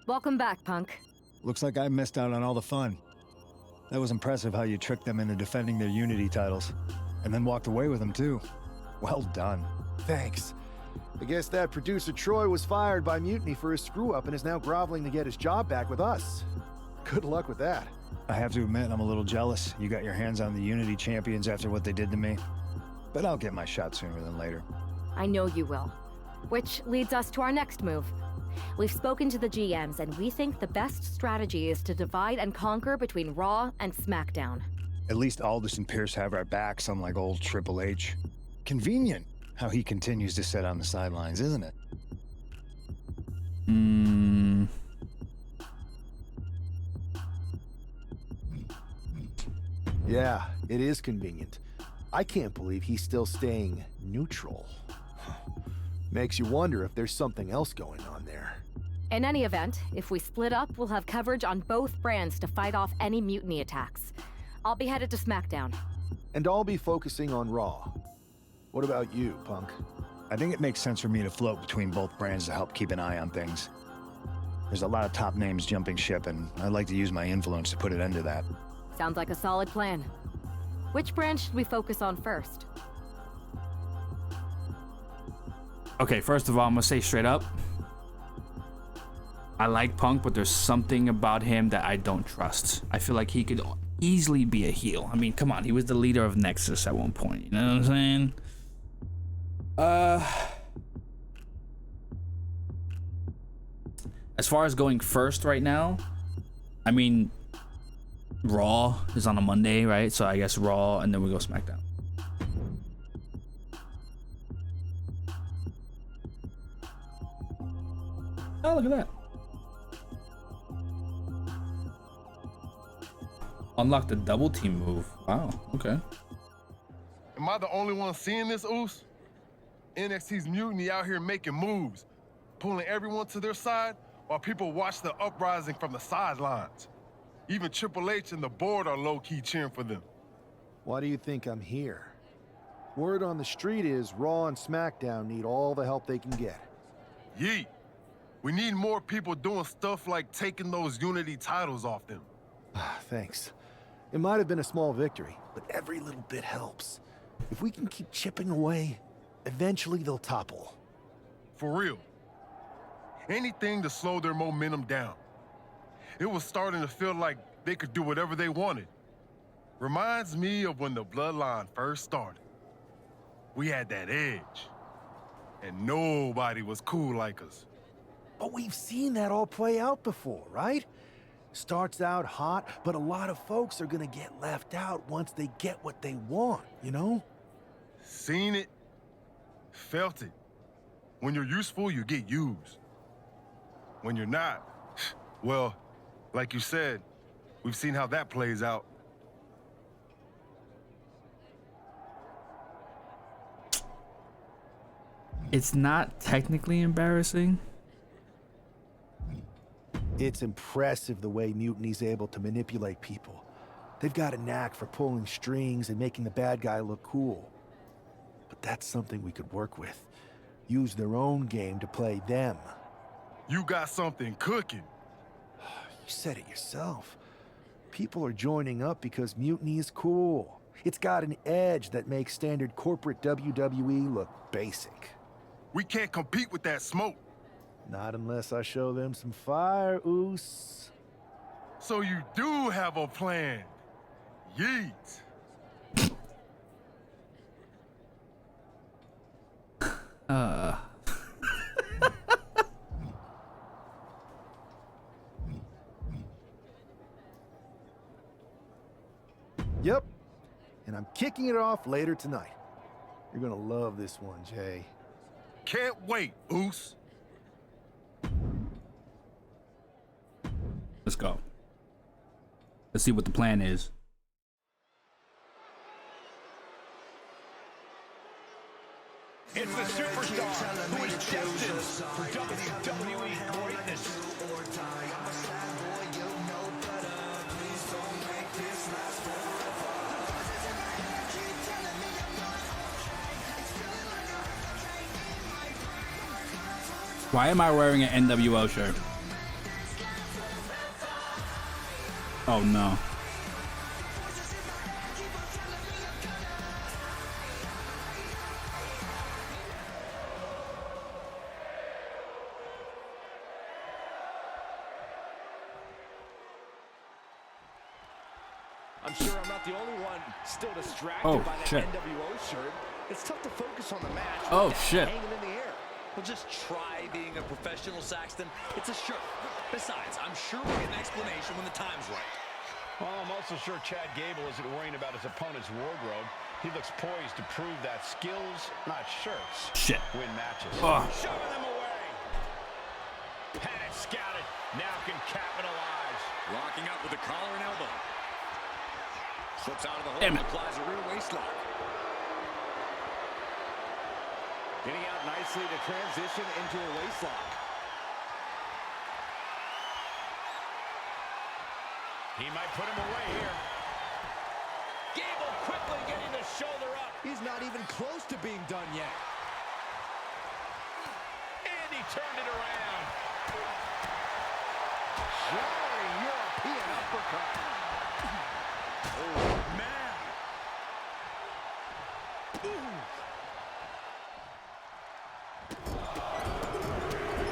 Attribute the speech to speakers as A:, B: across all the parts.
A: Welcome back, Punk.
B: Looks like I missed out on all the fun. That was impressive how you tricked them into defending their Unity titles. And then walked away with them, too. Well done.
C: Thanks. I guess that producer Troy was fired by Mutiny for his screw-up and is now groveling to get his job back with us. Good luck with that.
B: I have to admit, I'm a little jealous. You got your hands on the Unity champions after what they did to me. But I'll get my shot sooner than later.
A: I know you will. Which leads us to our next move. We've spoken to the GMs, and we think the best strategy is to divide and conquer between Raw and SmackDown.
B: At least Aldous and Pierce have our backs, unlike old Triple H. Convenient how he continues to sit on the sidelines, isn't it?
C: Yeah, it is convenient. I can't believe he's still staying neutral. Makes you wonder if there's something else going on there.
A: In any event, if we split up, we'll have coverage on both brands to fight off any mutiny attacks. I'll be headed to SmackDown.
C: And I'll be focusing on Raw. What about you, Punk?
B: I think it makes sense for me to float between both brands to help keep an eye on things. There's a lot of top names jumping ship, and I'd like to use my influence to put an end to that.
A: Sounds like a solid plan. Which brand should we focus on first?
D: Okay, first of all, I'm gonna say straight up, I like Punk, but there's something about him that I don't trust. I feel like he could easily be a heel. I mean, come on, he was the leader of Nexus at one point, you know what I'm saying? As far as going first right now, I mean, Raw is on a Monday, right? So I guess Raw, and then we go SmackDown. Oh, look at that. Unlock the double team move. Wow, okay.
E: Am I the only one seeing this, Oos? NXT's Mutiny out here making moves, pulling everyone to their side while people watch the uprising from the sidelines. Even Triple H and the board are low-key cheering for them.
C: Why do you think I'm here? Word on the street is Raw and SmackDown need all the help they can get.
E: Yeet. We need more people doing stuff like taking those Unity titles off them.
C: Thanks. It might have been a small victory, but every little bit helps. If we can keep chipping away, eventually they'll topple.
E: For real. Anything to slow their momentum down. It was starting to feel like they could do whatever they wanted. Reminds me of when the Bloodline first started. We had that edge. And nobody was cool like us.
C: But we've seen that all play out before, right? Starts out hot, but a lot of folks are gonna get left out once they get what they want, you know?
E: Seen it, felt it. When you're useful, you get used. When you're not, well, like you said, we've seen how that plays out.
D: It's not technically embarrassing.
C: It's impressive the way Mutiny's able to manipulate people. They've got a knack for pulling strings and making the bad guy look cool. But that's something we could work with. Use their own game to play them.
E: You got something cooking.
C: You said it yourself. People are joining up because Mutiny is cool. It's got an edge that makes standard corporate WWE look basic.
E: We can't compete with that smoke.
C: Not unless I show them some fire, Oos.
E: So you do have a plan. Yeet.
C: Yep. And I'm kicking it off later tonight. You're gonna love this one, Jay.
E: Can't wait, Oos.
D: Let's go. Let's see what the plan is.
F: It's the superstar who is destined for WWE greatness.
D: Why am I wearing an NWO shirt? Oh no.
F: I'm sure I'm not the only one still distracted by that NWO shirt. It's tough to focus on the match.
D: Oh shit.
F: Hanging in the air.
G: Well, just try being a professional, Saxton. It's a shirt. Besides, I'm sure we'll get an explanation when the time's right.
F: Well, I'm also sure Chad Gable isn't worrying about his opponent's wardrobe. He looks poised to prove that skills, not shirts, win matches. Shoving them away. Had it scouted. Now can capitalize.
G: Locking up with the collar and elbow. Slips out of the hold and applies a rear waist lock.
F: Getting out nicely to transition into a waist lock. He might put him away here. Gable quickly getting the shoulder up. He's not even close to being done yet. And he turned it around. Jarring European uppercut. Oh, man. Ooh.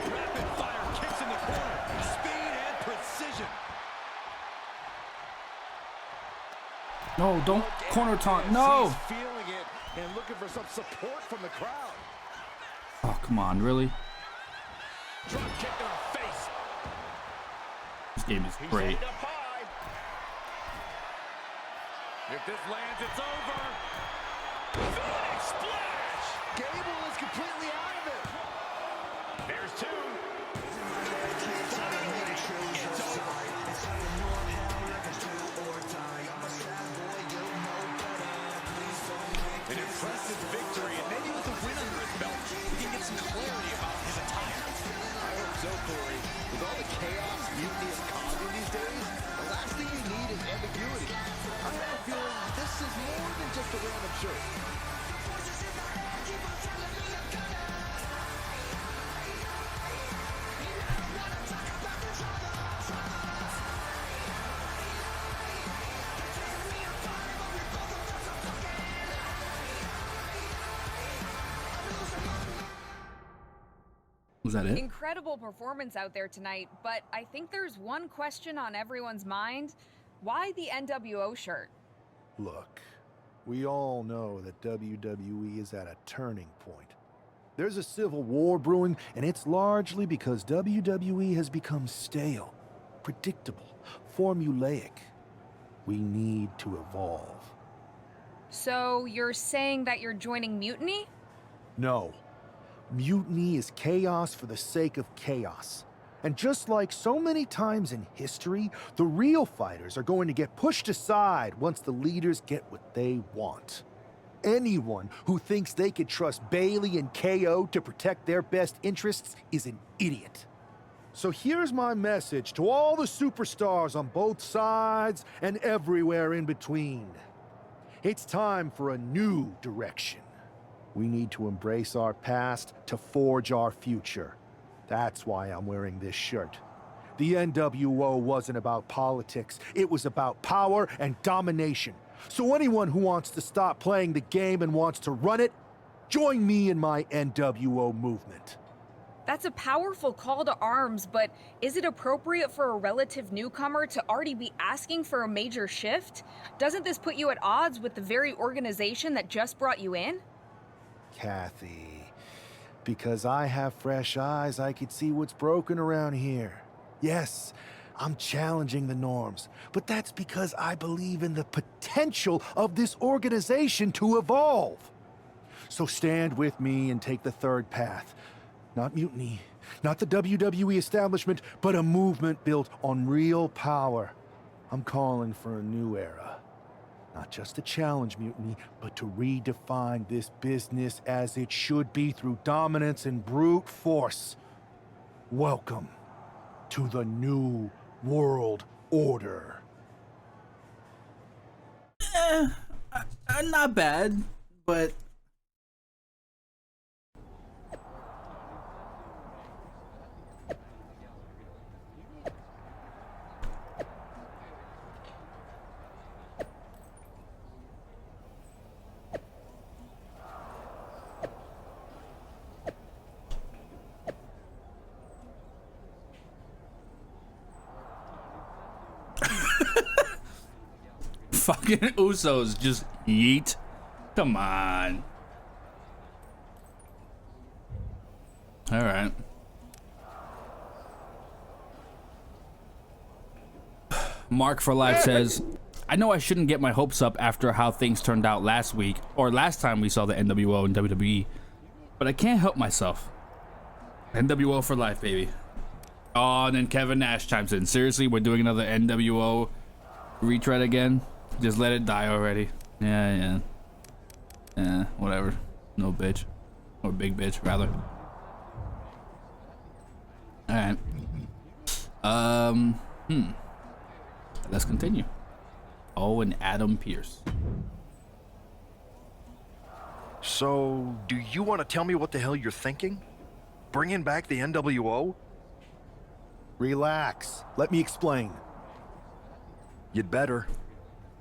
F: Rapid fire kicks in the corner. Speed and precision.
D: No, don't corner taunt. No.
F: He's feeling it and looking for some support from the crowd.
D: Oh, come on, really?
F: Drop kick to the face.
D: This game is great.
F: He's up high. If this lands, it's over. Phoenix splash. Gable is completely out of it. There's two. Finally, it's over. An impressive victory, and maybe with a win under his belt, we can get some clarity about his attire. I hope so, Corey. With all the chaos, mutiny, and causing these days, the last thing you need is ambiguity. I have a feeling this is more than just a random shirt.
D: Was that it?
H: Incredible performance out there tonight, but I think there's one question on everyone's mind. Why the NWO shirt?
C: Look, we all know that WWE is at a turning point. There's a civil war brewing, and it's largely because WWE has become stale, predictable, formulaic. We need to evolve.
H: So you're saying that you're joining Mutiny?
C: No. Mutiny is chaos for the sake of chaos. And just like so many times in history, the real fighters are going to get pushed aside once the leaders get what they want. Anyone who thinks they could trust Bailey and KO to protect their best interests is an idiot. So here's my message to all the superstars on both sides and everywhere in between. It's time for a new direction. We need to embrace our past to forge our future. That's why I'm wearing this shirt. The NWO wasn't about politics. It was about power and domination. So anyone who wants to stop playing the game and wants to run it, join me in my NWO movement.
H: That's a powerful call to arms, but is it appropriate for a relative newcomer to already be asking for a major shift? Doesn't this put you at odds with the very organization that just brought you in?
C: Kathy, because I have fresh eyes, I could see what's broken around here. Yes, I'm challenging the norms, but that's because I believe in the potential of this organization to evolve. So stand with me and take the third path. Not mutiny, not the WWE establishment, but a movement built on real power. I'm calling for a new era. Not just to challenge mutiny, but to redefine this business as it should be through dominance and brute force. Welcome to the New World Order.
D: Not bad, but fucking Usos just yeet. Come on. All right. Mark for Life says, I know I shouldn't get my hopes up after how things turned out last week, or last time we saw the NWO and WWE, but I can't help myself. NWO for life, baby. Oh, and then Kevin Nash chimes in. Seriously, we're doing another NWO retread again? Just let it die already. Yeah. Whatever. No bitch. Or big bitch, rather. Alright. Let's continue. Oh, and Adam Pierce.
I: So, do you want to tell me what the hell you're thinking? Bringing back the NWO?
C: Relax. Let me explain.
I: You'd better.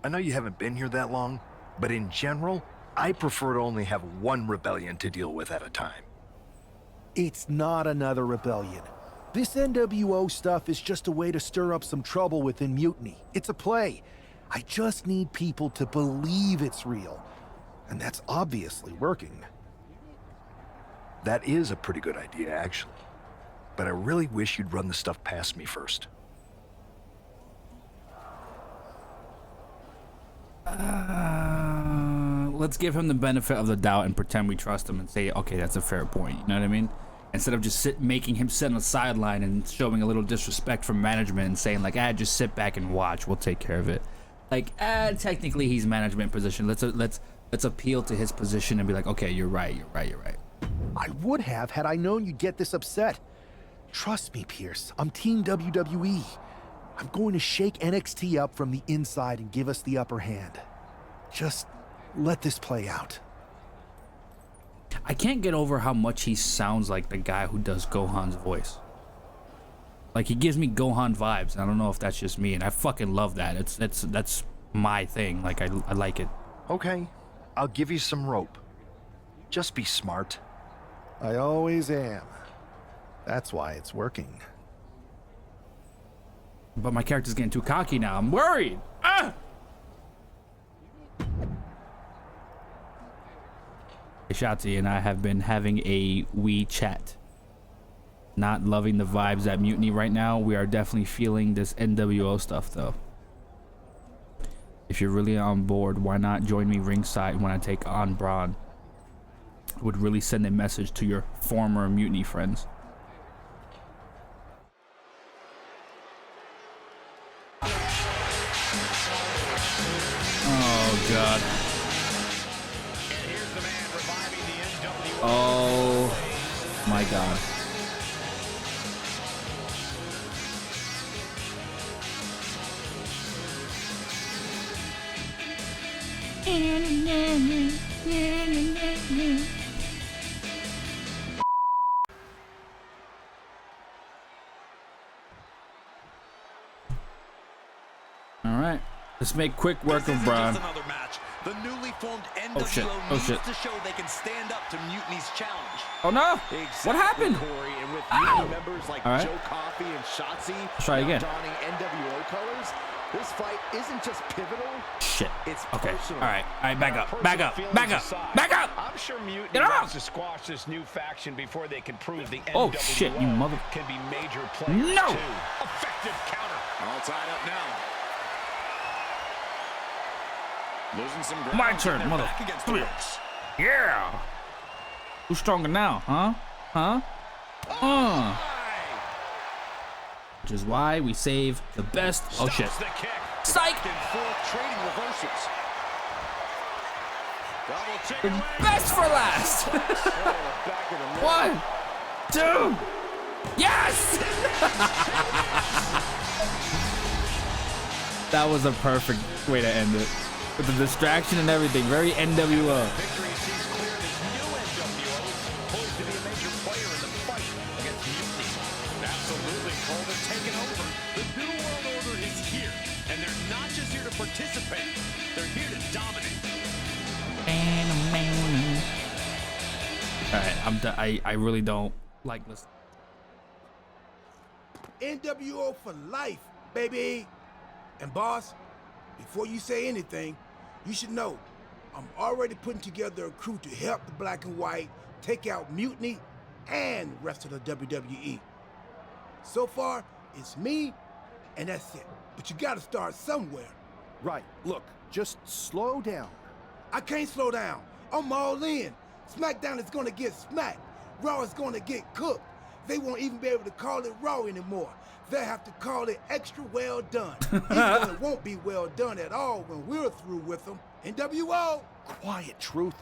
I: I know you haven't been here that long, but in general, I prefer to only have one rebellion to deal with at a time.
C: It's not another rebellion. This NWO stuff is just a way to stir up some trouble within Mutiny. It's a play. I just need people to believe it's real. And that's obviously working.
I: That is a pretty good idea, actually. But I really wish you'd run the stuff past me first.
D: Let's give him the benefit of the doubt and pretend we trust him and say, okay, that's a fair point. You know what I mean? Instead of just making him sit on the sideline and showing a little disrespect from management and saying like, just sit back and watch, we'll take care of it. Like, technically he's management position. Let's appeal to his position and be like, okay, you're right.
C: I would have had I known you'd get this upset. Trust me, Pierce. I'm Team WWE. I'm going to shake NXT up from the inside and give us the upper hand. Just let this play out.
D: I can't get over how much he sounds like the guy who does Gohan's voice. Like, he gives me Gohan vibes. I don't know if that's just me, and I fucking love that. That's my thing. Like, I like it.
I: Okay, I'll give you some rope. Just be smart.
C: I always am. That's why it's working.
D: But my character's getting too cocky now. I'm worried. Ah! Shotzi and I have been having a wee chat. Not loving the vibes at Mutiny right now. We are definitely feeling this NWO stuff though. If you're really on board, why not join me ringside when I take on Braun? It would really send a message to your former Mutiny friends. Oh God. Oh my God. All right, let's make quick work of Braun.
G: The newly formed NWO
D: Oh shit.
G: needs to show they can stand up to Mutiny's challenge.
D: Oh no!
F: Exactly,
D: What happened?
F: Corey, and with Mutiny members like
D: All right.
F: Joe Coffey and Shotzi
D: Try
F: now
D: again.
F: donning NWO colors, this fight isn't just pivotal.
D: Shit.
F: It's
D: Okay.
F: personal.
D: All right. Back up.
J: I'm sure Mutiny
D: Get up!
J: wants to squash this new faction before they can prove the
D: Oh,
J: NWO
D: shit, you mother-
J: can be major players
D: No!
J: too. Effective counter.
F: All tied up now. Losing some ground.
D: My turn,
F: They're
D: mother.
F: back against the ropes.
D: Yeah. Who's stronger now, huh? Which is why we save the best. Oh shit.
J: Stops the kick.
D: Psych!
J: Back and forth trading reverses. Double
D: The
J: chicken leg.
D: best for last.
F: Back in the
D: 1, 2. Yes! That was a perfect way to end it. With the distraction and everything. Very NWO.
J: Victory sees clear this new NWO poised to be a major player in the fight against Mutiny. Absolutely, Cole, they're taking over. The New World Order is here, and they're not just here to participate. They're here to dominate.
D: Alright, I'm done. I really don't like this.
K: NWO for life, baby. And boss, before you say anything, you should know I'm already putting together a crew to help the Black and White take out Mutiny and the rest of the WWE. So far, it's me, and that's it. But you gotta start somewhere.
C: Right. Look, just slow down.
K: I can't slow down. I'm all in. SmackDown is gonna get smacked. Raw is gonna get cooked. They won't even be able to call it Raw anymore. They'll have to call it extra well done. Even though it won't be well done at all when we're through with them. NWO!
C: Quiet, Truth.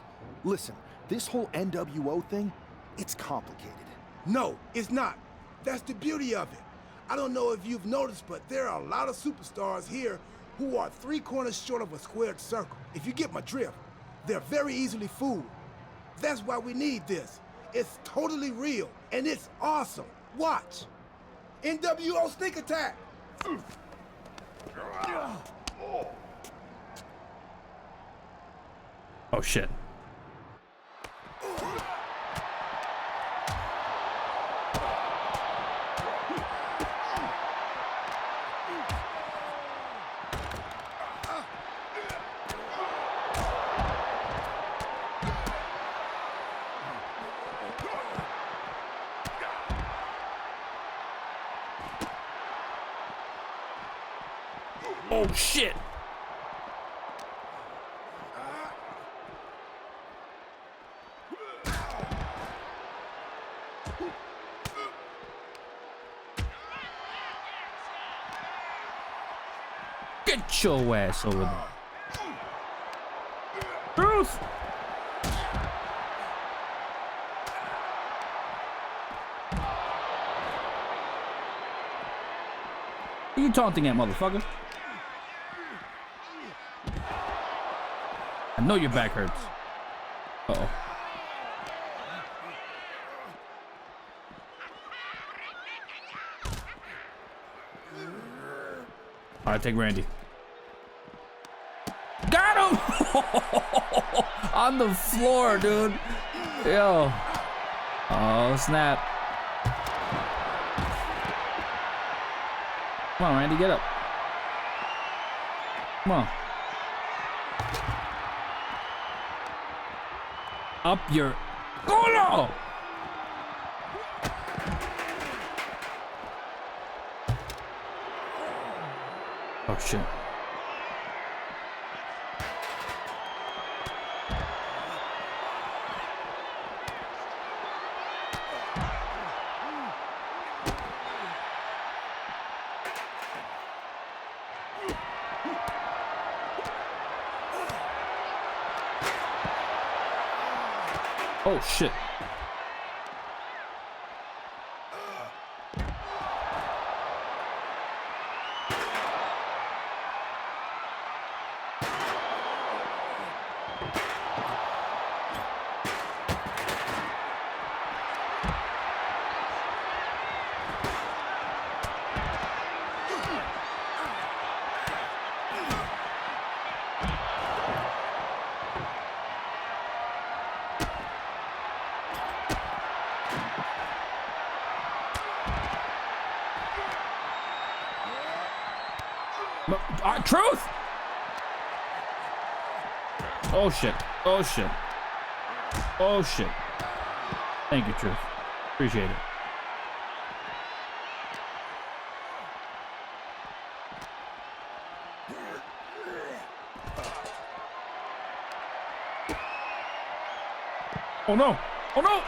C: Listen, this whole NWO thing, it's complicated.
K: No, it's not. That's the beauty of it. I don't know if you've noticed, but there are a lot of superstars here who are 3 corners short of a squared circle. If you get my drift, they're very easily fooled. That's why we need this. It's totally real, and it's awesome. Watch. NWO Sneak Attack!
D: Oh, shit. Oh, shit. Get your ass over there. Truth. Who you taunting at, motherfucker? I know your back hurts. Uh-oh. All right, take Randy. Got him! On the floor, dude. Yo. Oh, snap. Come on, Randy, get up. Come on. Up your... Oh, no! Oh, shit. Oh, shit. Truth! Oh shit. Oh shit. Oh shit. Thank you, Truth. Appreciate it. Oh no! Oh no!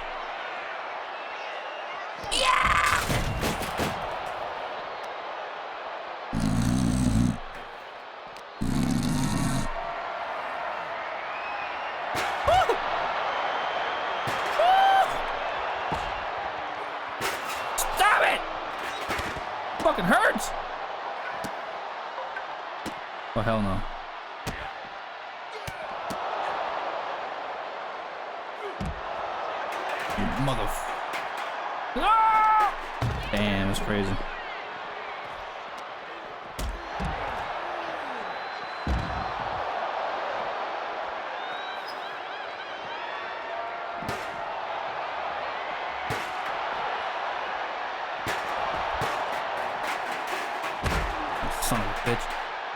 D: Fucking hurts. Oh hell no. You mother. Ah! Damn, that's crazy. Son of a bitch.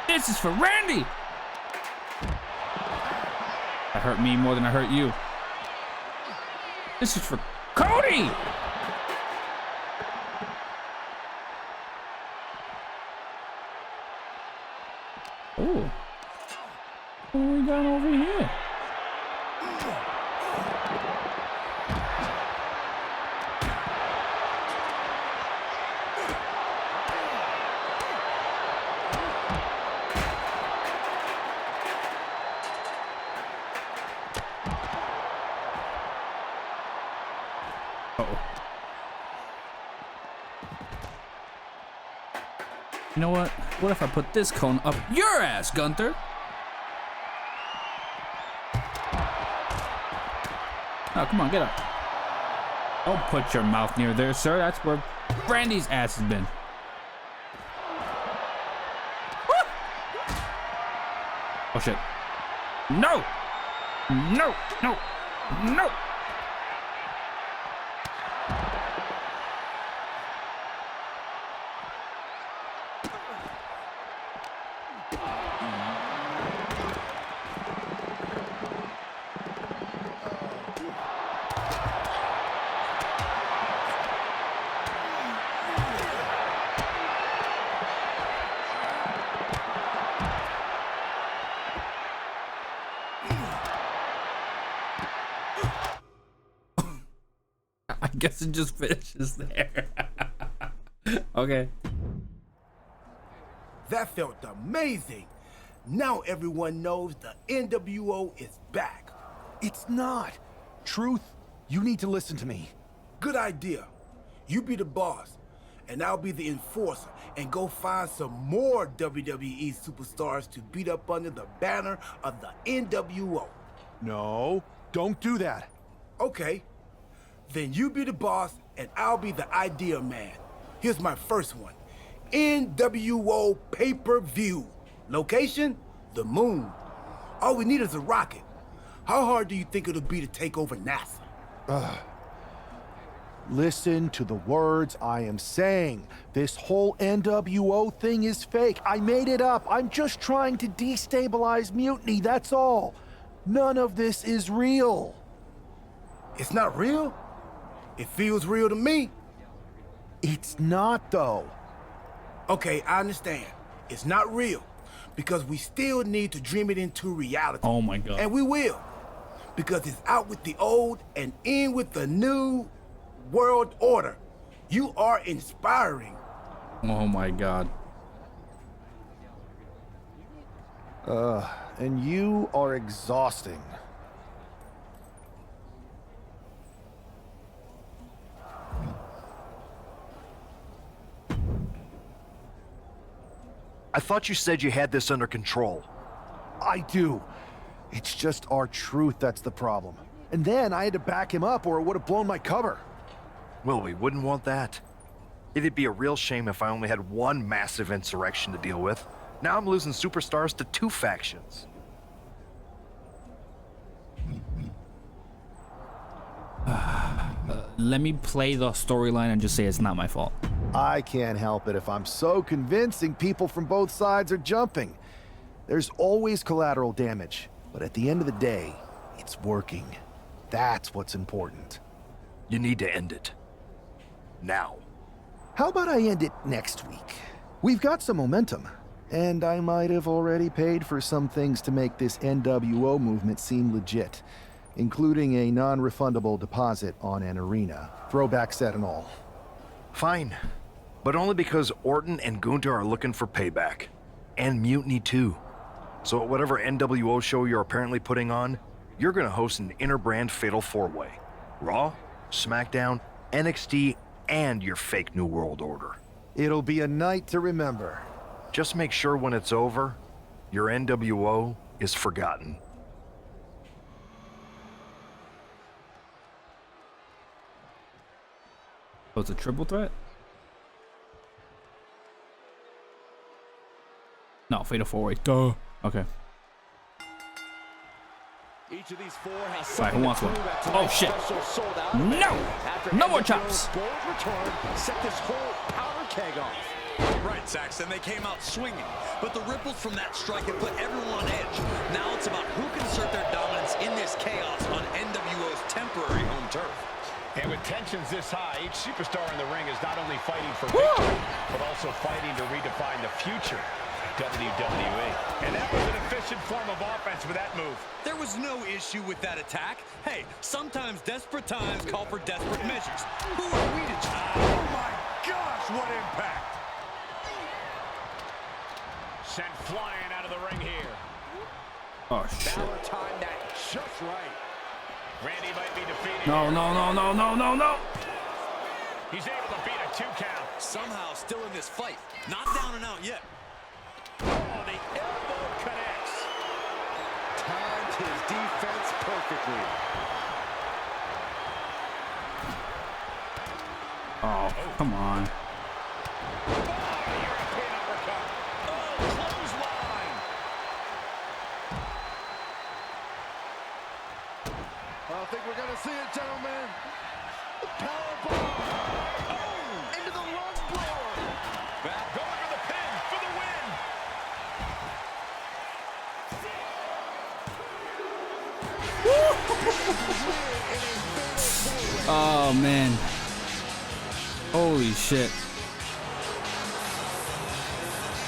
D: This is for Randy. That hurt me more than I hurt you. This is for Cody. Oh. What we got over here? You know what? What if I put this cone up your ass, Gunther? Oh, come on, get up. Don't put your mouth near there, sir. That's where Randy's ass has been. Woo! Oh, shit. No! No! No! No! I guess it just finishes there. Okay.
K: That felt amazing. Now everyone knows the NWO is back.
C: It's not. Truth, you need to listen to me.
K: Good idea. You be the boss, and I'll be the enforcer, and go find some more WWE superstars to beat up under the banner of the NWO.
C: No, don't do that.
K: Okay. Then you be the boss, and I'll be the idea man. Here's my first one. NWO pay-per-view. Location? The moon. All we need is a rocket. How hard do you think it'll be to take over NASA?
C: Listen to the words I am saying. This whole NWO thing is fake. I made it up. I'm just trying to destabilize Mutiny, that's all. None of this is real.
K: It's not real? It feels real to me.
C: It's not, though.
K: Okay, I understand. It's not real, because we still need to dream it into reality.
D: Oh my God.
K: And we will, because it's out with the old and in with the new world order. You are inspiring.
D: Oh my God.
C: And you are exhausting.
I: I thought you said you had this under control.
C: I do. It's just our truth that's the problem. And then I had to back him up or it would have blown my cover.
I: Well, we wouldn't want that. It'd be a real shame if I only had one massive insurrection to deal with. Now I'm losing superstars to two factions.
D: Let me play the storyline and just say it's not my fault.
C: I can't help it if I'm so convincing people from both sides are jumping. There's always collateral damage, but at the end of the day, it's working. That's what's important.
I: You need to end it. Now.
C: How about I end it next week? We've got some momentum, and I might have already paid for some things to make this NWO movement seem legit, including a non-refundable deposit on an arena, throwback set and all.
I: Fine. But only because Orton and Gunther are looking for payback. And Mutiny too. So at whatever NWO show you're apparently putting on, you're gonna host an inter-brand fatal four-way. Raw, SmackDown, NXT, and your fake New World Order.
C: It'll be a night to remember.
I: Just make sure when it's over, your NWO is forgotten.
D: Oh, it's a triple threat? No, fatal four-way. Duh. Okay.
J: Each of these four has
D: All right, who wants one? Oh shit! No! No more chops!
J: Bold return set this whole powder keg off.
G: Right, Saxton, they came out swinging, but the ripples from that strike had put everyone on edge. Now it's about who can assert their dominance in this chaos on NWO's temporary home turf.
J: And with tensions this high, each superstar in the ring is not only fighting for victory, but also fighting to redefine the future of WWE. And that was an efficient form of offense with that move.
G: There was no issue with that attack. Hey, sometimes desperate times call for desperate measures. Who are we to judge?
J: Oh my gosh, what impact! Sent flying out of the ring here.
D: Oh, shit.
J: Balor timed that just right. Randy might be defeated.
D: No, no, no, no, no, no, no.
J: He's able to beat a 2 count.
G: Somehow still in this fight. Not down and out yet.
J: Oh, the elbow connects.
F: Timed his defense perfectly.
D: Oh, come on.
J: European uppercut. Oh, clothesline.
F: I think we're gonna see it, gentlemen. The powerbomb. Oh, into the lung blower.
J: Back going for the pin for the win.
D: Oh, man. Holy shit.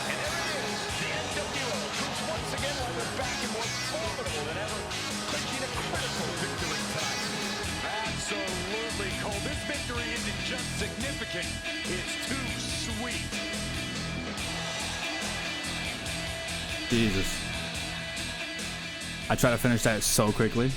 J: And there it is. The NWO proves once again why they're back and more formidable than ever, clinching a critical victory tonight.
G: Absolutely, Cole. This victory isn't just significant. It's too sweet.
D: Jesus. I try to finish that so quickly.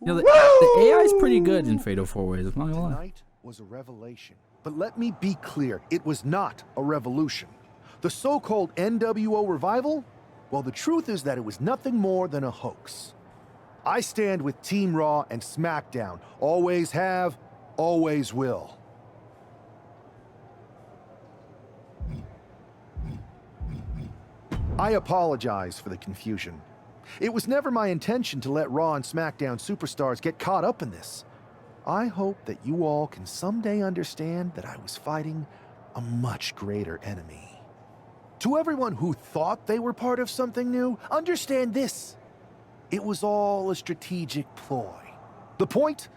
D: You know, the AI is pretty good in Fatal 4-Ways. I'm not gonna lie.
C: Tonight was a revelation. But let me be clear, it was not a revolution. The so-called NWO revival? Well, the truth is that it was nothing more than a hoax. I stand with Team Raw and SmackDown. Always have, always will. I apologize for the confusion. It was never my intention to let Raw and SmackDown superstars get caught up in this. I hope that you all can someday understand that I was fighting a much greater enemy. To everyone who thought they were part of something new, understand this. It was all a strategic ploy. The point?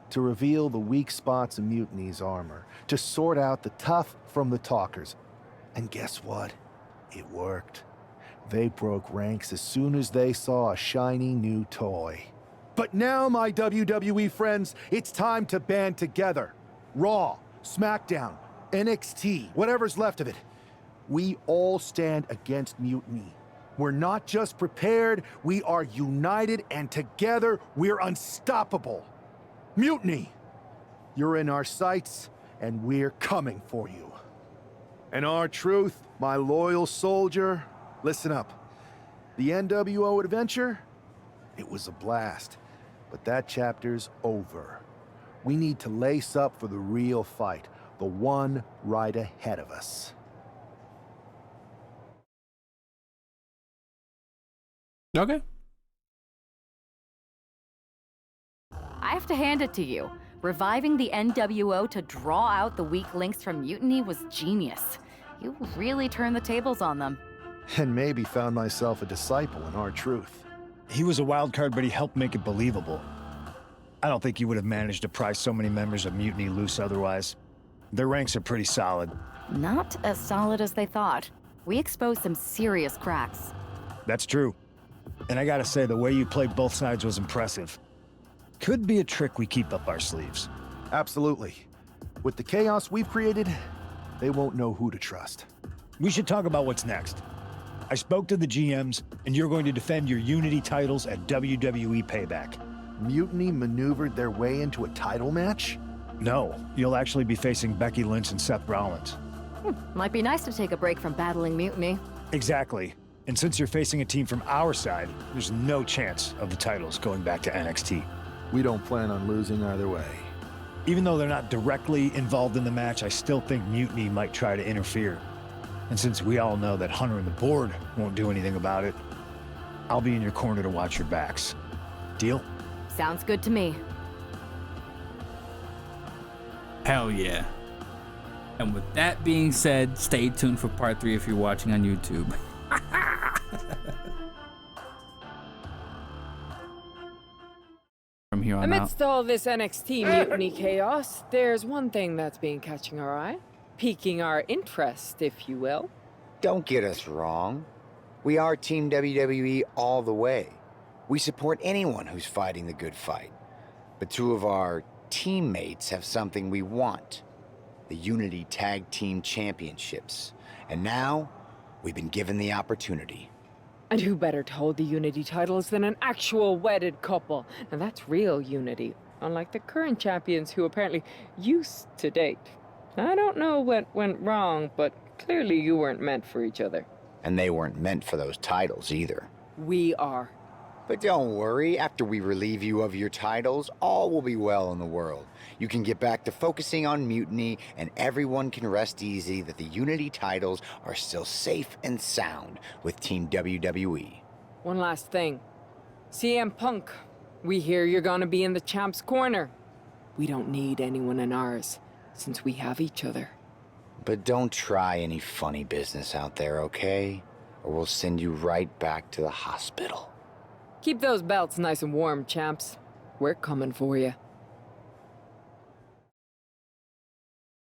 C: To reveal the weak spots in Mutiny's armor, to sort out the tough from the talkers. And guess what? It worked. They broke ranks as soon as they saw a shiny new toy. But now, my WWE friends, it's time to band together. Raw, SmackDown, NXT, whatever's left of it. We all stand against mutiny. We're not just prepared, we are united, and together we're unstoppable. Mutiny! You're in our sights, and we're coming for you. And our truth, my loyal soldier, listen up. The NWO adventure? It was a blast, but that chapter's over. We need to lace up for the real fight, the one right ahead of us.
D: Okay.
A: I have to hand it to you. Reviving the NWO to draw out the weak links from Mutiny was genius. You really turned the tables on them.
C: And maybe found myself a disciple in our truth.
B: He was a wild card, but he helped make it believable. I don't think you would have managed to pry so many members of Mutiny loose otherwise. Their ranks are pretty solid.
A: Not as solid as they thought. We exposed some serious cracks.
B: That's true. And I gotta say, the way you played both sides was impressive. Could be a trick we keep up our sleeves.
C: Absolutely. With the chaos we've created, they won't know who to trust.
B: We should talk about what's next. I spoke to the GMs, and you're going to defend your Unity titles at WWE Payback.
C: Mutiny maneuvered their way into a title match?
B: No, you'll actually be facing Becky Lynch and Seth Rollins.
A: Might be nice to take a break from battling Mutiny.
B: Exactly. And since you're facing a team from our side, there's no chance of the titles going back to NXT.
C: We don't plan on losing either way.
B: Even though they're not directly involved in the match, I still think Mutiny might try to interfere. And since we all know that Hunter and the board won't do anything about it, I'll be in your corner to watch your backs. Deal?
A: Sounds good to me.
D: Hell yeah. And with that being said, stay tuned for part 3 if you're watching on YouTube. From here on out.
L: Amidst all this NXT mutiny chaos, there's one thing that's been catching our eye, piquing our interest, if you will.
M: Don't get us wrong. We are Team WWE all the way. We support anyone who's fighting the good fight. But two of our teammates have something we want. The Unity Tag Team Championships. And now, we've been given the opportunity.
L: And who better to hold the Unity titles than an actual wedded couple? Now that's real unity, unlike the current champions who apparently used to date. I don't know what went wrong, but clearly you weren't meant for each other.
M: And they weren't meant for those titles either.
L: We are.
M: But don't worry, after we relieve you of your titles, all will be well in the world. You can get back to focusing on Mutiny, and everyone can rest easy that the Unity titles are still safe and sound with Team WWE.
L: One last thing. CM Punk, we hear you're gonna be in the champ's corner. We don't need anyone in ours, since we have each other.
M: But don't try any funny business out there, okay? Or we'll send you right back to the hospital.
L: Keep those belts nice and warm, champs. We're coming for you.